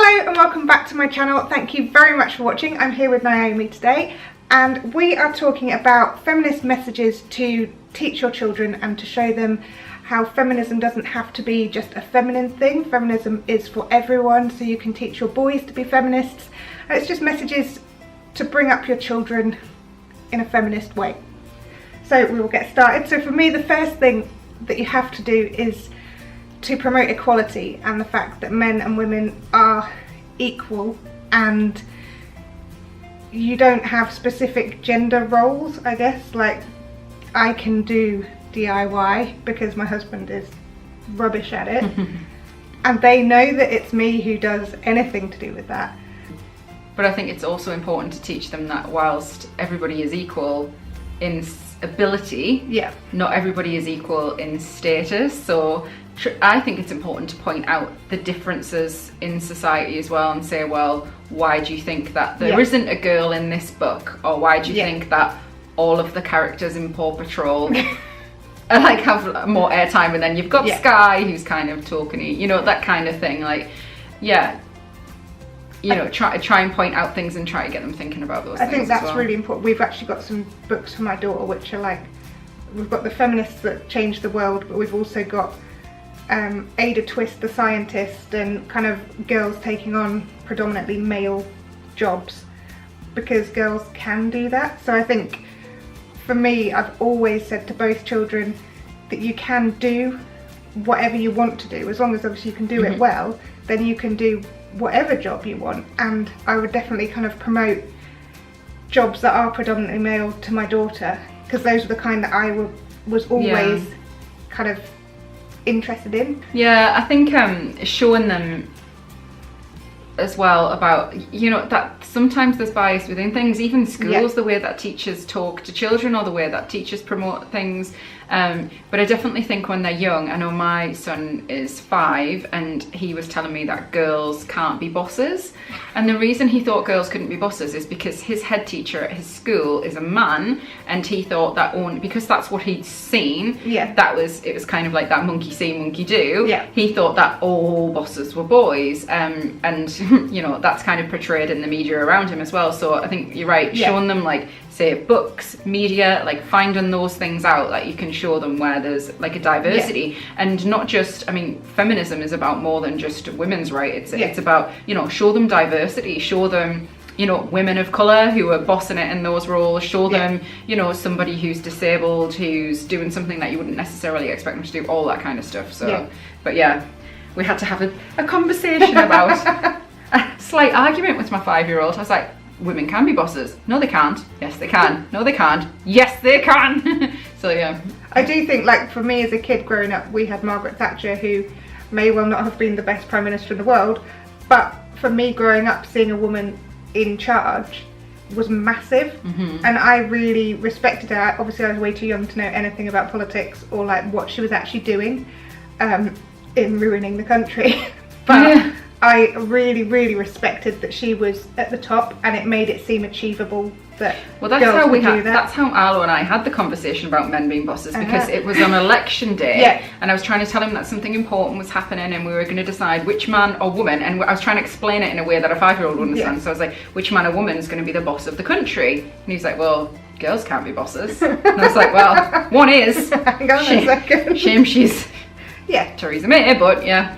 Hello and welcome back to my channel. Thank you very much for watching. I'm here with Nyomi today and we are talking about feminist messages to teach your children and to show them how feminism doesn't have to be just a feminine thing. Feminism is for everyone, so you can teach your boys to be feminists, and it's just messages to bring up your children in a feminist way. So we will get started. So for me, the first thing that you have to do is to promote equality and the fact that men and women are equal, and you don't have specific gender roles, I guess. Like, I can do DIY because my husband is rubbish at it and they know that it's me who does anything to do with that. But I think it's also important to teach them that whilst everybody is equal in ability, not everybody is equal in status. So I think it's important to point out the differences in society as well and say, well, why do you think that there isn't a girl in this book? Or why do you think that all of the characters in Paw Patrol like have more airtime, and then you've got Sky who's kind of tokeny, you know, that kind of thing. Like, you know, try and point out things and try to get them thinking about those things. I think that's really important. We've actually got some books for my daughter which are like, we've got the feminists that changed the world, but we've also got Ada Twist the scientist, and kind of girls taking on predominantly male jobs because girls can do that. So I think for me, I've always said to both children that you can do whatever you want to do, as long as obviously you can do it well, then you can do whatever job you want. And I would definitely kind of promote jobs that are predominantly male to my daughter, because those are the kind that I was always kind of interested in. Yeah, I think showing them as well about, you know, that sometimes there's bias within things, even schools, the way that teachers talk to children or the way that teachers promote things. But I definitely think when they're young, I know my son is 5 and he was telling me that girls can't be bosses. And the reason he thought girls couldn't be bosses is because his head teacher at his school is a man, and he thought that only because that's what he'd seen, it was kind of like that monkey see, monkey do. He thought that all bosses were boys, and you know, that's kind of portrayed in the media around him as well. So I think you're right, showing them, like, say, books, media, like finding those things out, like you can show them where there's like a diversity, and not just, I mean, feminism is about more than just women's rights. It's about, you know, show them diversity, show them, you know, women of colour who are bossing it in those roles, show them, you know, somebody who's disabled, who's doing something that you wouldn't necessarily expect them to do, all that kind of stuff. So, but yeah, we had to have a conversation about a slight argument with my 5-year-old. I was like, women can be bosses. No, they can't. Yes, they can. No, they can't. Yes, they can. So yeah. I do think, like, for me as a kid growing up, we had Margaret Thatcher, who may well not have been the best Prime Minister in the world, but for me growing up, seeing a woman in charge was massive, and I really respected her. Obviously I was way too young to know anything about politics or like what she was actually doing in ruining the country. But I really, really respected that she was at the top, and it made it seem achievable that that's girls how we could had do that. That's how Arlo and I had the conversation about men being bosses, because it was on election day, and I was trying to tell him that something important was happening and we were going to decide which man or woman, and I was trying to explain it in a way that a 5-year-old would understand. So I was like, which man or woman is going to be the boss of the country? And he's like, well, girls can't be bosses. And I was like, well, one is. Hang on a second. Shame she's Theresa May, but yeah.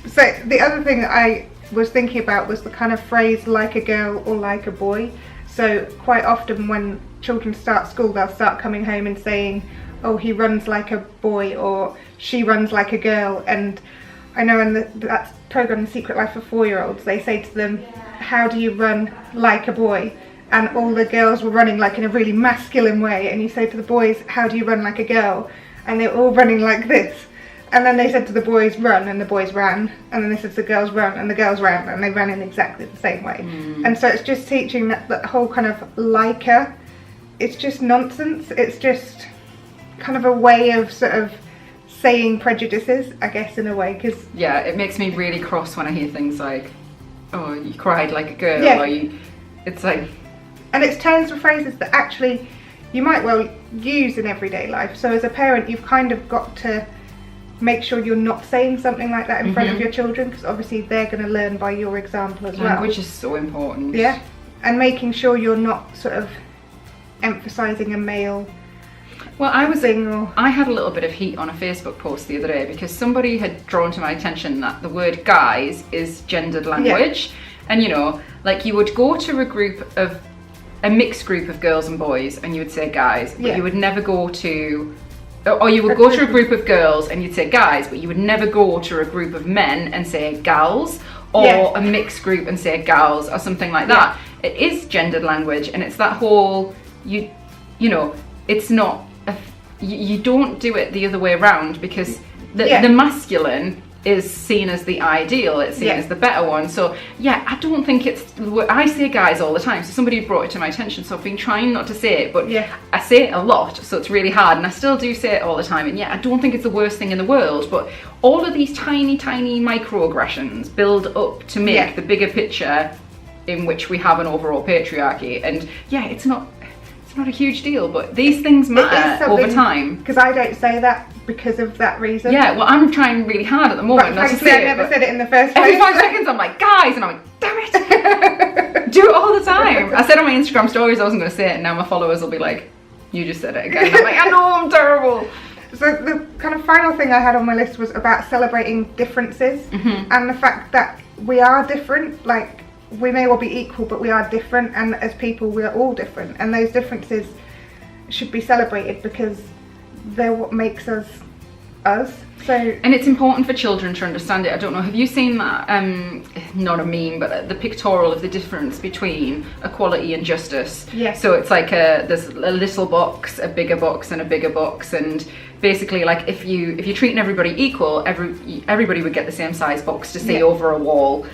So the other thing that I was thinking about was the kind of phrase like a girl or like a boy. So quite often when children start school, they'll start coming home and saying, oh, he runs like a boy or she runs like a girl. And I know in that program, The Secret Life of 4-Year-Olds, they say to them, how do you run like a boy? And all the girls were running like in a really masculine way, and you say to the boys, how do you run like a girl? And they're all running like this. And then they said to the boys, run, and the boys ran. And then they said to the girls, run, and the girls ran, and they ran in exactly the same way. And so it's just teaching that whole kind of like-a, it's just nonsense. It's just kind of a way of sort of saying prejudices, I guess, in a way. Cause yeah, it makes me really cross when I hear things like, oh, you cried like a girl, or it's like... And it's turns of phrases that actually you might well use in everyday life. So as a parent, you've kind of got to make sure you're not saying something like that in front of your children, because obviously they're going to learn by your example as well. Language is so important. Yeah, and making sure you're not sort of emphasising a male. Well, I had a little bit of heat on a Facebook post the other day because somebody had drawn to my attention that the word guys is gendered language. And you know, like you would go to a mixed group of girls and boys and you would say guys, but you would never go to, or you would go to a group of girls and you'd say guys, but you would never go to a group of men and say gals, or a mixed group and say gals or something like that. It is gendered language, and it's that whole, you know, it's not, you don't do it the other way around, because the masculine is seen as the ideal, it's seen as the better one. So I don't think it's, I say guys all the time, so somebody brought it to my attention, so I've been trying not to say it, but I say it a lot, so it's really hard, and I still do say it all the time. And I don't think it's the worst thing in the world, but all of these tiny microaggressions build up to make the bigger picture in which we have an overall patriarchy. And it's not a huge deal, but these things matter over time. Because I don't say that because of that reason. Yeah, well, I'm trying really hard at the moment not to say I never said it in the first place. Every 5 seconds I'm like, guys, and I'm like, damn it. Do it all the time. I said on my Instagram stories I wasn't going to say it, and now my followers will be like, you just said it again. I'm like, I know, I'm terrible. So the kind of final thing I had on my list was about celebrating differences, and the fact that we are different. Like, we may well be equal, but we are different, and as people we are all different, and those differences should be celebrated because they're what makes us us. So, and it's important for children to understand it. I don't know, have you seen that, not a meme, but the pictorial of the difference between equality and justice? Yes. So it's like there's a little box, a bigger box, and a bigger box, and basically, like, if you're treating everybody equal, everybody would get the same size box to see over a wall.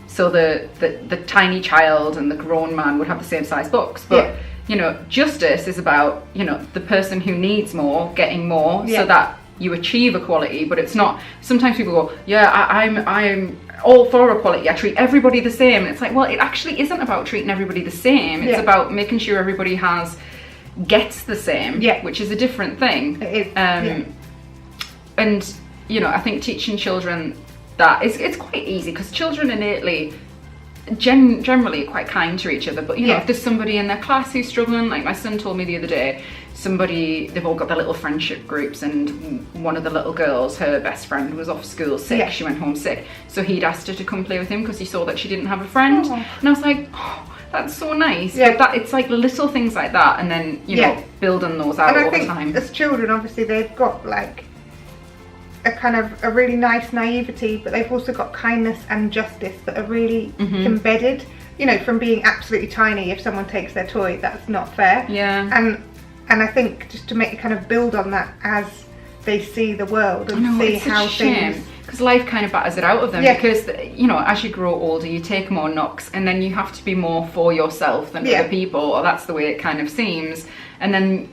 So the tiny child and the grown man would have the same size box, but you know, justice is about, you know, the person who needs more getting more, so that you achieve equality. But it's not, sometimes people go, I'm all for equality, I treat everybody the same, and it's like, well, it actually isn't about treating everybody the same, it's about making sure everybody gets the same, which is a different thing. It is. And you know, I think teaching children that it's quite easy, because children innately generally are quite kind to each other. But you know, if there's somebody in their class who's struggling, like my son told me the other day, they've all got their little friendship groups, and one of the little girls, her best friend, was off school sick. She went home sick, so he'd asked her to come play with him because he saw that she didn't have a friend. And I was like, oh, that's so nice. But it's like little things like that, and then you know, building those out over time. And I think as children, obviously they've got like a kind of a really nice naivety, but they've also got kindness and justice that are really embedded. You know, from being absolutely tiny, if someone takes their toy, that's not fair. And I think just to make kind of build on that as they see the world and see how things, because life kind of batters it out of them, because you know, as you grow older you take more knocks, and then you have to be more for yourself than other people, or that's the way it kind of seems. And then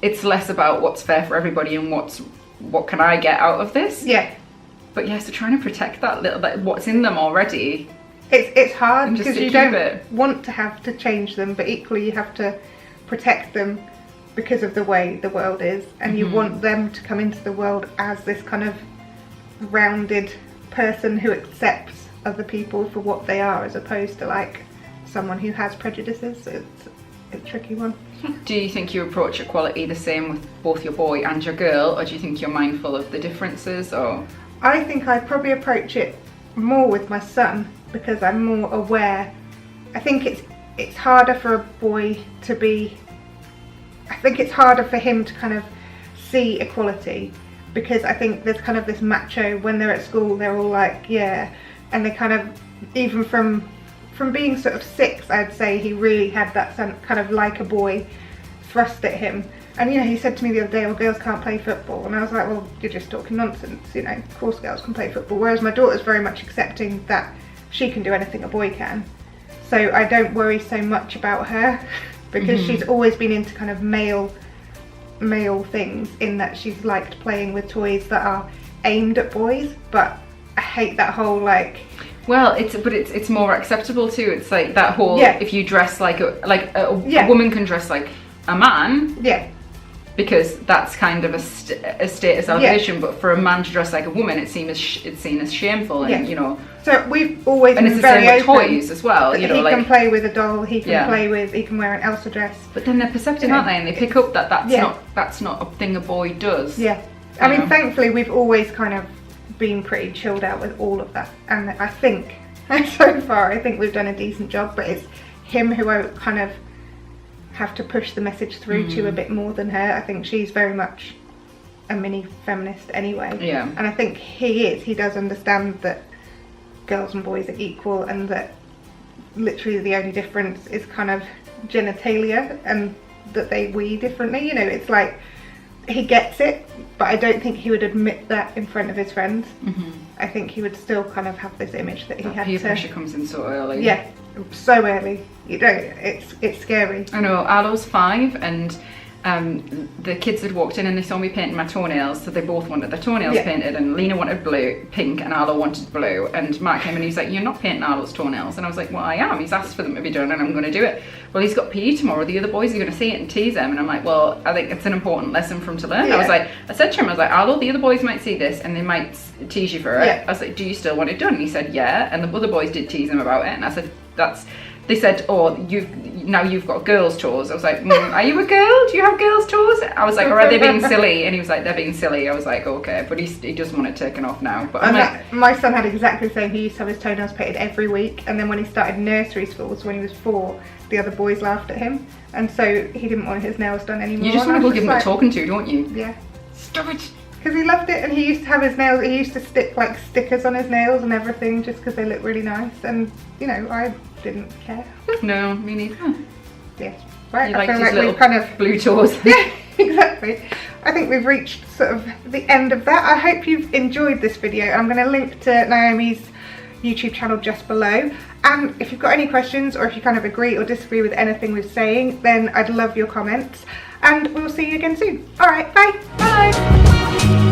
it's less about what's fair for everybody and what can I get out of this. But so trying to protect that little, like, what's in them already, it's hard, because you don't it. want to have to change them, but equally you have to protect them because of the way the world is, and you want them to come into the world as this kind of rounded person who accepts other people for what they are, as opposed to like someone who has prejudices. So it's a tricky one. Do you think you approach equality the same with both your boy and your girl, or do you think you're mindful of the differences? Or I think I probably approach it more with my son, because I'm more aware. I think it's harder for a boy to be, I think it's harder for him to kind of see equality, because I think there's kind of this macho, when they're at school they're all like, and they kind of, even from being sort of 6, I'd say he really had that kind of like a boy thrust at him. And you know, he said to me the other day, well, girls can't play football, and I was like, well, you're just talking nonsense, you know, of course girls can play football. Whereas my daughter's very much accepting that she can do anything a boy can, so I don't worry so much about her, because she's always been into kind of male things, in that she's liked playing with toys that are aimed at boys. But I hate that whole like, well, it's more acceptable too. It's like that whole, if you dress like a woman can dress like a man, because that's kind of a status elevation. But for a man to dress like a woman, it's seen as shameful, and you know. So we've always and been it's the very same with open. toys as well. You know, he like, can play with a doll. He can he can wear an Elsa dress. But then they're perceptive, aren't they? And they pick up that that's not a thing a boy does. Yeah. I mean, thankfully, we've always kind of been pretty chilled out with all of that, and I think so far, I think we've done a decent job. But it's him who I kind of have to push the message through to a bit more than her. I think she's very much a mini feminist anyway. Yeah. And I think he does understand that girls and boys are equal, and that literally the only difference is kind of genitalia, and that they wee differently. You know, it's like, he gets it, but I don't think he would admit that in front of his friends. I think he would still kind of have this image that he had peer to... pressure comes in so early. Yeah, so early. You don't, it's scary. I know, Arlo's 5, and the kids had walked in and they saw me painting my toenails, so they both wanted their toenails painted, and Lena wanted pink, and Arlo wanted blue, and Mark came and he's like, you're not painting Arlo's toenails, and I was like, well, I am, he's asked for them to be done and I'm going to do it. Well, he's got PE tomorrow, the other boys are going to see it and tease him, and I'm like, well, I think it's an important lesson for him to learn. I said to him, I was like, Arlo, the other boys might see this and they might tease you for it. I was like, do you still want it done? And he said, yeah, and the other boys did tease him about it, and I said, they said, oh, you've got girls' toes. I was like, are you a girl? Do you have girls' toes? I was like, or are they being silly? And he was like, they're being silly. I was like, okay, but he doesn't want it taken off now. But my son had exactly the same. He used to have his toenails painted every week, and then when he started nursery school, so when he was 4, the other boys laughed at him, and so he didn't want his nails done anymore. You just want to give him a talking to, don't you? Yeah. Stop it. Because he loved it, and he used to have his nails, he used to stick like stickers on his nails and everything just because they look really nice, and you know, I didn't care. No, me neither. Yes. Right, You I liked feel his like little we've kind of... blue toes. Yeah, exactly. I think we've reached sort of the end of that. I hope you've enjoyed this video. I'm going to link to Nyomi's YouTube channel just below. And if you've got any questions, or if you kind of agree or disagree with anything we're saying, then I'd love your comments. And we'll see you again soon. Alright, bye! Bye!